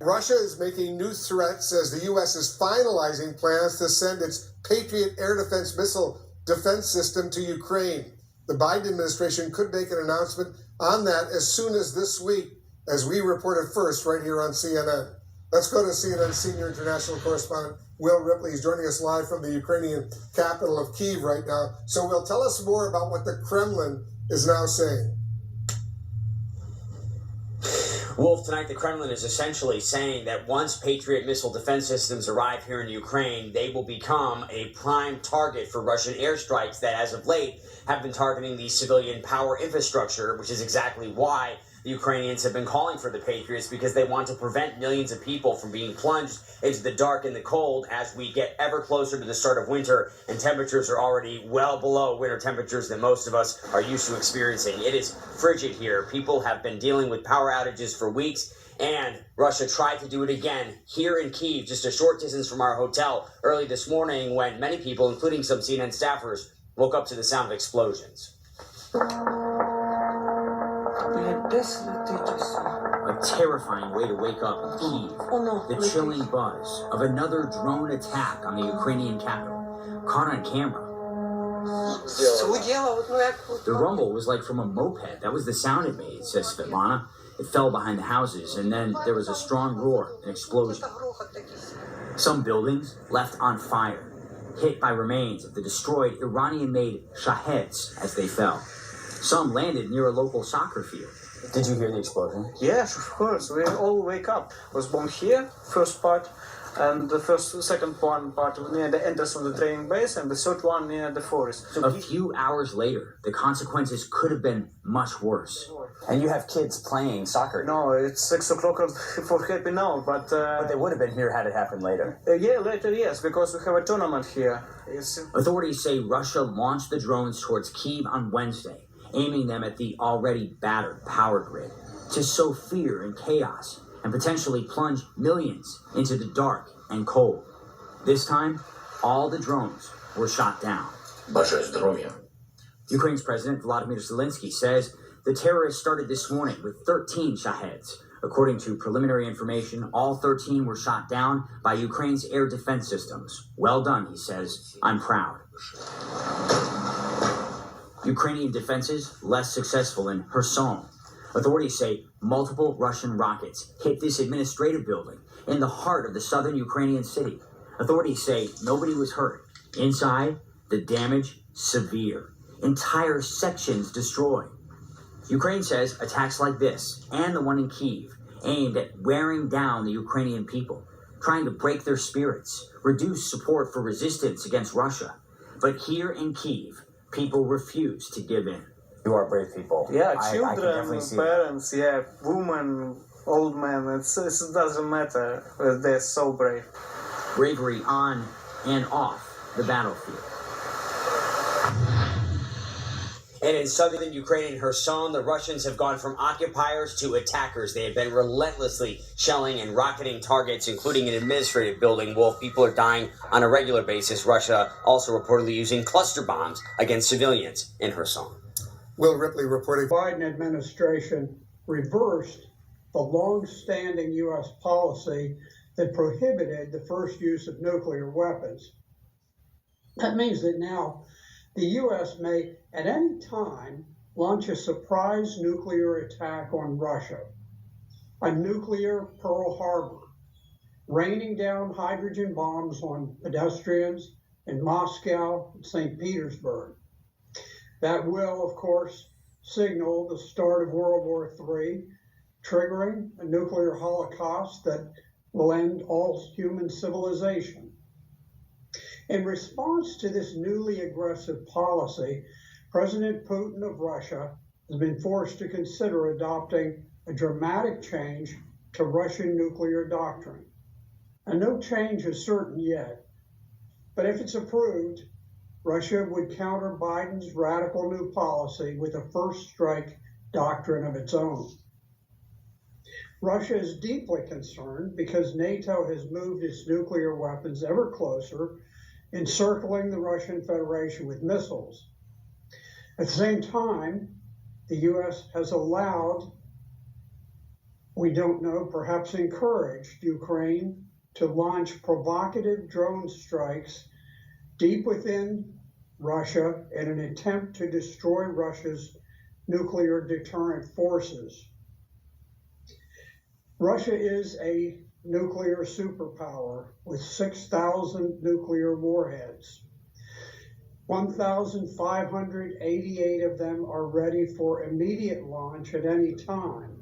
Russia is making new threats as the U.S. is finalizing plans to send its Patriot air defense missile defense system to Ukraine. The Biden administration could make an announcement on that as soon as this week, as we reported first right here on CNN. Let's go to CNN senior international correspondent Will Ripley. He's joining us live from the Ukrainian capital of Kyiv right now. So, Will, tell us more about what the Kremlin is now saying. Wolf, tonight the Kremlin is essentially saying that once Patriot missile defense systems arrive here in Ukraine, they will become a prime target for Russian airstrikes that, as of late, have been targeting the civilian power infrastructure, which is exactly why the Ukrainians have been calling for the Patriots, because they want to prevent millions of people from being plunged into the dark and the cold as we get ever closer to the start of winter, and temperatures are already well below winter temperatures that most of us are used to experiencing. It is frigid here. People have been dealing with power outages for weeks, and Russia tried to do it again here in Kyiv, just a short distance from our hotel, early this morning, when many people, including some CNN staffers, woke up to the sound of explosions. A terrifying way to wake up in Kyiv. The chilling buzz of another drone attack on the Ukrainian capital, caught on camera. The rumble was like from a moped. That was the sound it made, says Svetlana. It fell behind the houses, and then there was a strong roar, an explosion. Some buildings left on fire, hit by remains of the destroyed Iranian-made Shaheds as they fell. Some landed near a local soccer field. Did you hear the explosion? Yes, of course. We all wake up. It was bomb here, first part, and the second part near the entrance of the training base, and the third one near the forest. A few hours later, the consequences could have been much worse. And you have kids playing soccer? No, it's 6 o'clock for happy now, but they would have been here had it happened later. Yeah, later, yes, because we have a tournament here. Authorities say Russia launched the drones towards Kyiv on Wednesday, aiming them at the already battered power grid, to sow fear and chaos and potentially plunge millions into the dark and cold. This time, all the drones were shot down. Ukraine's President Volodymyr Zelensky says the terrorists started this morning with 13 Shaheds. According to preliminary information, all 13 were shot down by Ukraine's air defense systems. Well done, he says. I'm proud. Ukrainian defenses less successful in Kherson. Authorities say multiple Russian rockets hit this administrative building in the heart of the southern Ukrainian city. Authorities say nobody was hurt. Inside, the damage severe. Entire sections destroyed. Ukraine says attacks like this, and the one in Kyiv, aimed at wearing down the Ukrainian people, trying to break their spirits, reduce support for resistance against Russia. But here in Kyiv, people refuse to give in. You are brave people. Yeah, children, parents, women, old men. It doesn't matter. They're so brave. Bravery on and off the battlefield. And in southern Ukraine, in Kherson, the Russians have gone from occupiers to attackers. They have been relentlessly shelling and rocketing targets, including an administrative building. Wolf, people are dying on a regular basis. Russia also reportedly using cluster bombs against civilians in Kherson. Will Ripley reporting. The Biden administration reversed the long-standing U.S. policy that prohibited the first use of nuclear weapons. That means that now the U.S. may, at any time, launch a surprise nuclear attack on Russia, a nuclear Pearl Harbor, raining down hydrogen bombs on pedestrians in Moscow and St. Petersburg. That will, of course, signal the start of World War III, triggering a nuclear holocaust that will end all human civilization. In response to this newly aggressive policy, President Putin of Russia has been forced to consider adopting a dramatic change to Russian nuclear doctrine. And no change is certain yet, but if it's approved, Russia would counter Biden's radical new policy with a first strike doctrine of its own. Russia is deeply concerned because NATO has moved its nuclear weapons ever closer, encircling the Russian Federation with missiles. At the same time, the U.S. has allowed We don't know, perhaps encouraged Ukraine to launch provocative drone strikes deep within Russia in an attempt to destroy Russia's nuclear deterrent forces. Russia is a nuclear superpower with 6,000 nuclear warheads. 1,588 of them are ready for immediate launch at any time.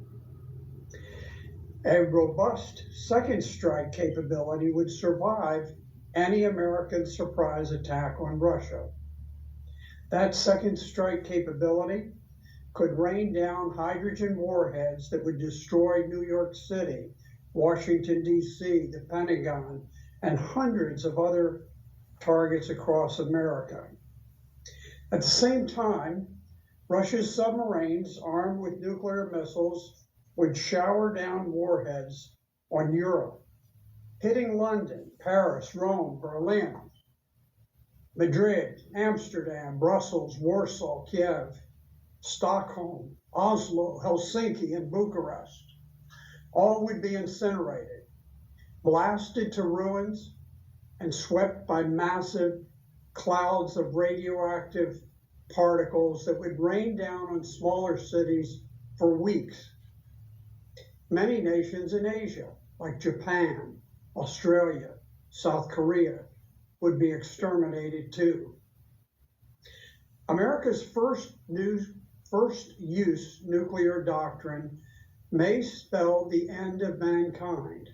A robust second strike capability would survive any American surprise attack on Russia. That second strike capability could rain down hydrogen warheads that would destroy New York City, Washington, D.C., the Pentagon, and hundreds of other targets across America. At the same time, Russia's submarines armed with nuclear missiles would shower down warheads on Europe, hitting London, Paris, Rome, Berlin, Madrid, Amsterdam, Brussels, Warsaw, Kiev, Stockholm, Oslo, Helsinki, and Bucharest. All would be incinerated, blasted to ruins, and swept by massive clouds of radioactive particles that would rain down on smaller cities for weeks. Many nations in Asia, like Japan, Australia, South Korea, would be exterminated too. America's first use nuclear doctrine may spell the end of mankind.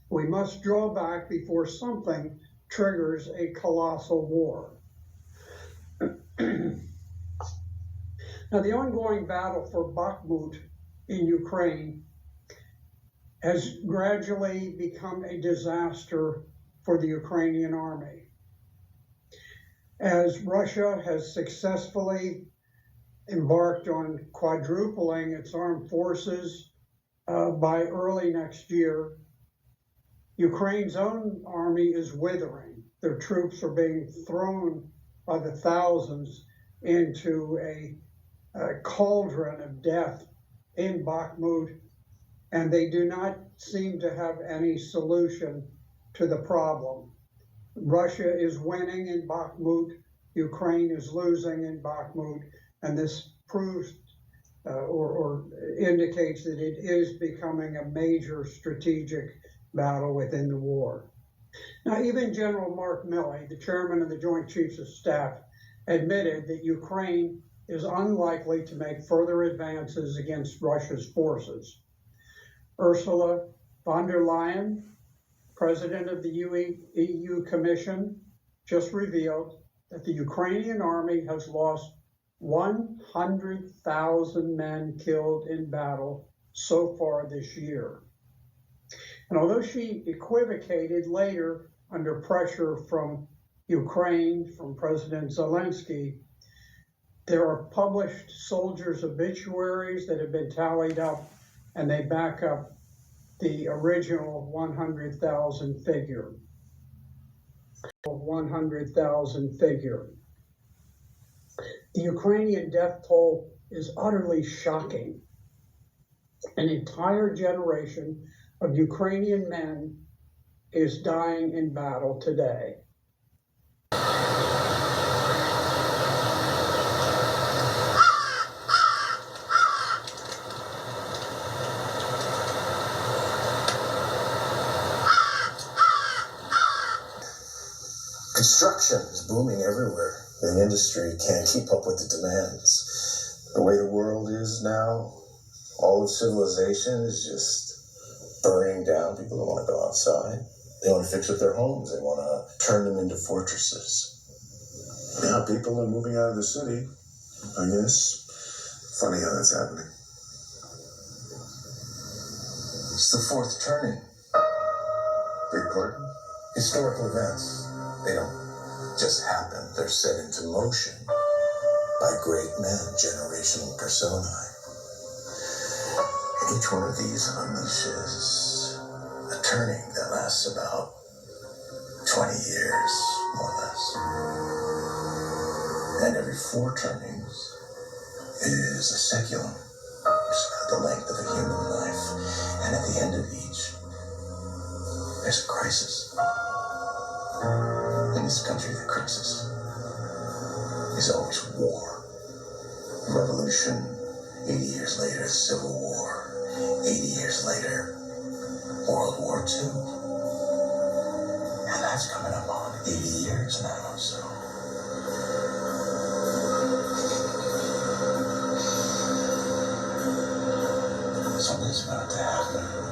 We must draw back before something triggers a colossal war. Now, the ongoing battle for Bakhmut in Ukraine has gradually become a disaster for the Ukrainian army. As Russia has successfully embarked on quadrupling its armed forces by early next year, Ukraine's own army is withering. Their troops are being thrown by the thousands into a cauldron of death in Bakhmut, and they do not seem to have any solution to the problem. Russia is winning in Bakhmut, Ukraine is losing in Bakhmut, and this proves or indicates that it is becoming a major strategic battle within the war. Now, even General Mark Milley, the chairman of the Joint Chiefs of Staff, admitted that Ukraine is unlikely to make further advances against Russia's forces. Ursula von der Leyen, president of the EU Commission, just revealed that the Ukrainian army has lost 100,000 men killed in battle so far this year. And although she equivocated later under pressure from Ukraine, from President Zelensky, there are published soldiers' obituaries that have been tallied up, and they back up the original 100,000 figure. 100,000 figure. The Ukrainian death toll is utterly shocking. An entire generation of Ukrainian men is dying in battle today. Construction is booming everywhere. The industry can't keep up with the demands. The way the world is now, all of civilization is just burning down. People don't want to go outside. They want to fix up their homes. They want to turn them into fortresses. Yeah, people are moving out of the city, I guess. Funny how that's happening. It's the fourth turning. Big pardon? Historical events, they don't just happen. They're set into motion by great men, generational personae. And each one of these unleashes a turning that lasts about 20 years, more or less. And every 4 turnings is a seculum, which is about the length of a human life. there's a crisis. In this country, the crisis is always war. Revolution, 80 years later, Civil War, 80 years later, World War II. And that's coming up on 80 years now, so. Something's about to happen.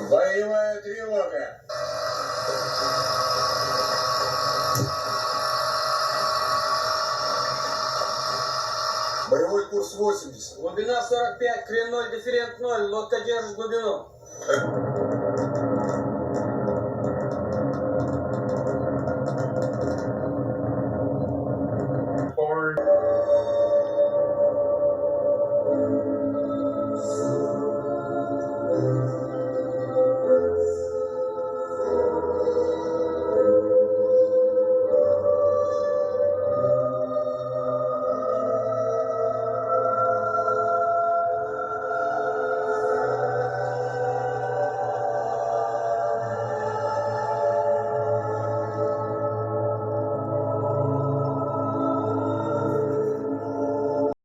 Боевая тревога. Боевой курс 80. Глубина 45, крен 0, дифферент 0, лодка держит глубину.